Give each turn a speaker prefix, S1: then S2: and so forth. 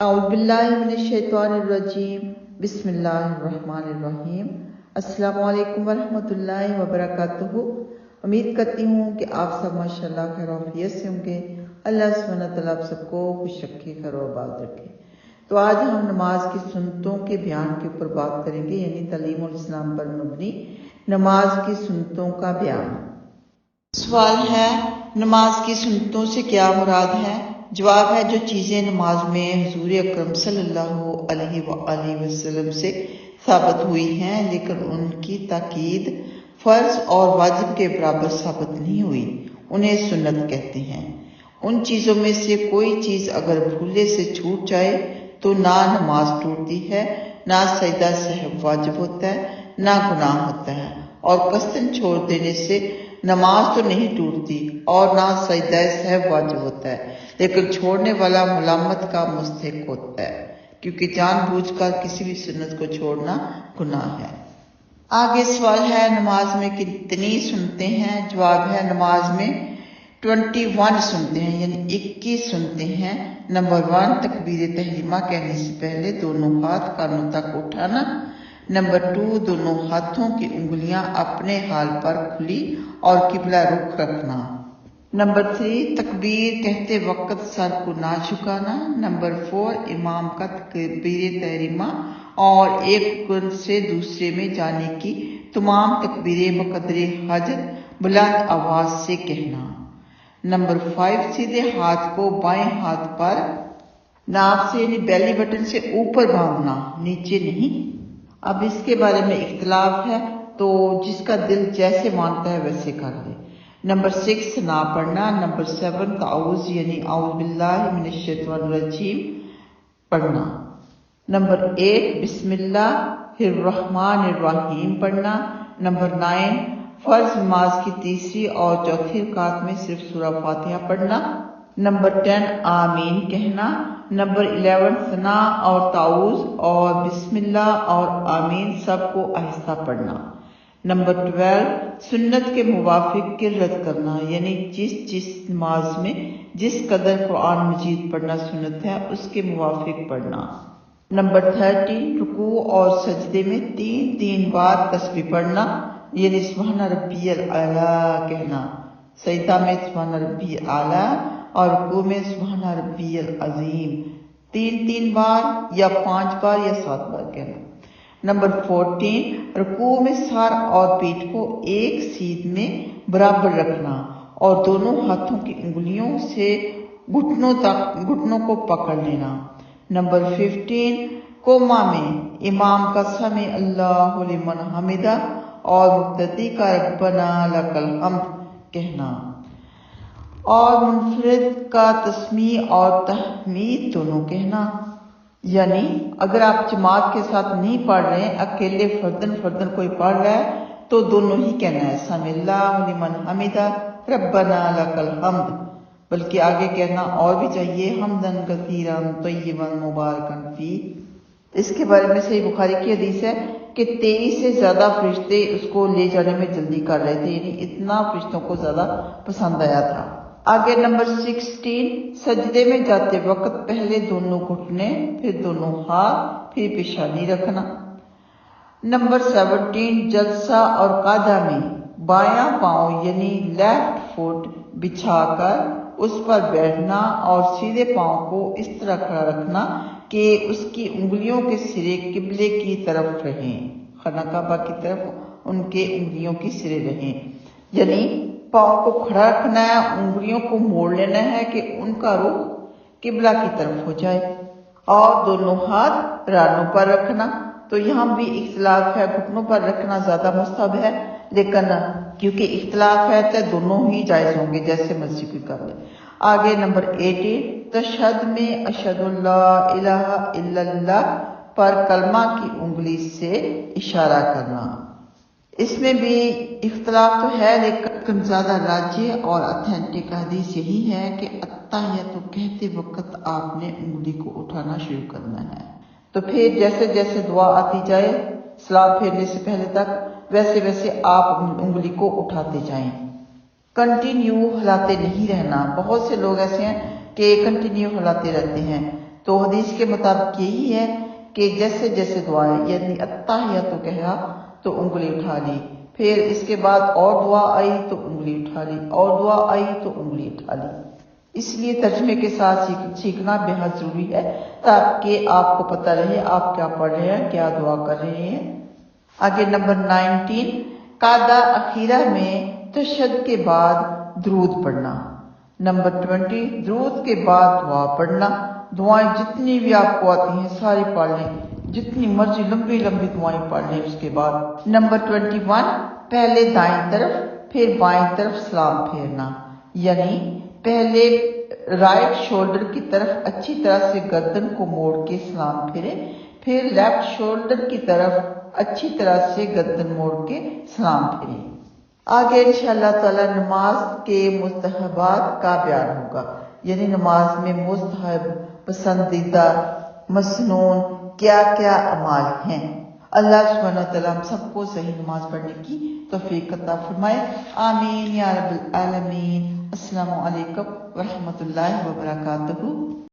S1: اعوذ باللہ من الشیطان الرجیم بسم اللہ الرحمن الرحیم۔ السلام علیکم ورحمۃ اللہ وبرکاتہ۔ امید کرتی ہوں کہ آپ سب ماشاءاللہ خیر و عافیت سے ہوں گے۔ اللہ سبحانہ تعالیٰ آپ سب کو خوش رکھے، خیر و آباد رکھے۔ تو آج ہم نماز کی سنتوں کے بیان کے اوپر بات کریں گے، یعنی تعلیم الاسلام پر مبنی نماز کی سنتوں کا بیان۔ سوال ہے، نماز کی سنتوں سے کیا مراد ہے؟ جواب ہے، جو چیزیں نماز میں حضور اکرم صلی اللہ علیہ وآلہ وسلم سے ثابت ہوئی ہیں لیکن ان کی تاکید فرض اور واجب کے برابر ثابت نہیں ہوئی، انہیں سنت کہتے ہیں۔ ان چیزوں میں سے کوئی چیز اگر بھولے سے چھوٹ جائے تو نہ نماز ٹوٹتی ہے، نہ سجدہ سہو واجب ہوتا ہے، نہ گناہ ہوتا ہے، اور قصداً چھوڑ دینے سے نماز تو نہیں ٹوٹتی اور نہ سجدہ سہو واجب ہوتا ہے، لیکن چھوڑنے والا ملامت کا مستحق ہوتا ہے، کیونکہ جان بوجھ کر کسی بھی سنت کو چھوڑنا گناہ ہے۔ آگے سوال ہے، نماز میں کتنی سنتیں ہیں؟ جواب ہے، نماز میں 21 سنتیں ہیں، یعنی 21 سنتیں ہیں۔ نمبر 1، تکبیر تحریمہ کہنے سے پہلے دونوں ہاتھ کانوں تک اٹھانا۔ نمبر 2، دونوں ہاتھوں کی انگلیاں اپنے حال پر کھلی اور قبلہ رخ رکھنا۔ نمبر 3، تکبیر کہتے وقت سر کو نہ جھکانا۔ نمبر 4، امام کا تکبیر تحریمہ اور ایک رکن سے دوسرے میں جانے کی تمام تکبیریں بقدر حاجت بلند آواز سے کہنا۔ نمبر 5، سیدھے ہاتھ کو بائیں ہاتھ پر ناف سے یعنی بیلی بٹن سے اوپر باندھنا، نیچے نہیں۔ اب اس کے بارے میں اختلاف ہے، تو جس کا دل جیسے مانتا ہے ویسے کر لے۔ نمبر 6، ثنا پڑھنا۔ نمبر 7، تعوذ یعنی اعوذ باللہ من الشیطان الرجیم پڑھنا۔ نمبر 8، بسم اللہ الرحمن الرحیم پڑھنا۔ نمبر 9، فرض نماز کی تیسری اور چوتھی رکعت میں صرف سورہ فاتحہ پڑھنا۔ نمبر 10، آمین کہنا۔ نمبر 11، ثنا اور تعوذ اور بسم اللہ اور آمین سب کو آہستہ پڑھنا۔ نمبر 12، سنت کے موافق قرأت کرنا، یعنی جس نماز میں جس قدر قرآن مجید پڑھنا سنت ہے اس کے موافق پڑھنا۔ نمبر 13، رکوع اور سجدے میں 3 بار تسبیح پڑھنا، یعنی سبحان ربی الاعلیٰ کہنا، سجدہ میں سبحان ربی الاعلیٰ اور رکوع میں سبحان ربی العظیم 3 بار یا 5 بار یا 7 بار کہنا۔ نمبر 14، رکوع میں سر اور پیٹھ کو ایک سیدھ میں برابر رکھنا اور دونوں ہاتھوں کی انگلیوں سے گھٹنوں کو پکڑ لینا۔ نمبر 15، قوما میں امام کا سمع اللہ لمن حمدہ اور مقتدی کا ربنا لک الحمد کہنا، اور منفرد کا تسمیع اور تحمید دونوں کہنا۔ یعنی اگر آپ جماعت کے ساتھ نہیں پڑھ رہے ہیں، اکیلے فردن کوئی پڑھ رہا ہے تو دونوں ہی کہنا ہے، سمع اللہ لمن حمدہ ربنا لک الحمد، بلکہ آگے کہنا اور بھی چاہیے، حمدن کثیرا طیبا مبارکا فیہ۔ اس کے بارے میں صحیح بخاری کی حدیث ہے کہ 23 سے زیادہ فرشتے اس کو لے جانے میں جلدی کر رہے تھے، یعنی اتنا فرشتوں کو زیادہ پسند آیا تھا۔ آگے نمبر 16، سجدے میں جاتے وقت پہلے دونوں گھٹنے، پھر دونوں ہاتھ، پھر پیشانی رکھنا۔ نمبر 17، جلسہ اور قعدہ میں بایاں پاؤں یعنی لیفٹ فٹ بچھا کر اس پر بیٹھنا اور سیدھے پاؤں کو اس طرح کھڑا رکھنا کہ اس کی انگلیوں کے سرے قبلے کی طرف رہیں، خانہ کعبہ کی طرف ان کے انگلیوں کی سرے رہیں، یعنی پاؤں کو کھڑا رکھنا ہے، انگلیوں کو موڑ لینا ہے کہ ان کا رخ قبلہ کی طرف ہو جائے، اور دونوں ہاتھ رانوں پر رکھنا۔ تو یہاں بھی اختلاف ہے، گھٹنوں پر رکھنا زیادہ مستحب ہے، لیکن کیونکہ اختلاف ہے تو دونوں ہی جائز ہوں گے، جیسے مرضی کوئی کر لے۔ آگے نمبر 18، تشہد میں اشہد اللہ الہ الا اللہ پر کلمہ کی انگلی سے اشارہ کرنا۔ اس میں بھی اختلاف تو ہے، لیکن زیادہ راجح اور اتھینٹک حدیث یہی ہے کہ التحیۃ کہتے وقت آپ نے انگلی کو اٹھانا شروع کرنا ہے، تو پھر جیسے جیسے دعا آتی جائے سلام پھیرنے سے پہلے تک ویسے ویسے آپ انگلی کو اٹھاتے جائیں، کنٹینیو ہلاتے نہیں رہنا۔ بہت سے لوگ ایسے ہیں کہ کنٹینیو ہلاتے رہتے ہیں، تو حدیث کے مطابق یہی ہے کہ جیسے جیسے دعائیں یعنی التحیات تو کہا تو انگلی اٹھا لی، پھر اس کے بعد اور دعا آئی تو انگلی اٹھا لی، اور دعا آئی تو انگلی اٹھا لی۔ اس لیے ترجمے کے ساتھ سیکھنا بے حد ضروری ہے تاکہ آپ کو پتہ رہے آپ کیا پڑھ رہے ہیں، کیا دعا کر رہے ہیں۔ آگے نمبر 19، قاعدہ اخیرہ میں تشہد کے بعد درود پڑھنا۔ نمبر 20، درود کے بعد دعا پڑھنا۔ دعائیں جتنی بھی آپ کو آتی ہیں ساری پڑھ لیں، جتنی مرضی لمبی لمبی دعائیں پڑھ لیں اس کے بعد۔ نمبر 21، پہلے دائیں طرف پھر بائیں طرف سلام پھیرنا، یعنی پہلے رائٹ شولڈر کی طرف اچھی طرح سے گردن کو موڑ کے سلام پھیرے، پھر لیفٹ شولڈر کی طرف اچھی طرح سے گردن موڑ کے سلام پھیرے۔ آگے انشاءاللہ تعالی نماز کے مستحبات کا بیان ہوگا، یعنی نماز میں مستحب، پسندیدہ، مسنون کیا کیا اعمال ہیں۔ اللہ سبحانہ وتعالی ہم سب کو صحیح نماز پڑھنے کی توفیق عطا فرمائے، آمین یا رب العالمین۔ السلام علیکم ورحمۃ اللہ وبرکاتہ۔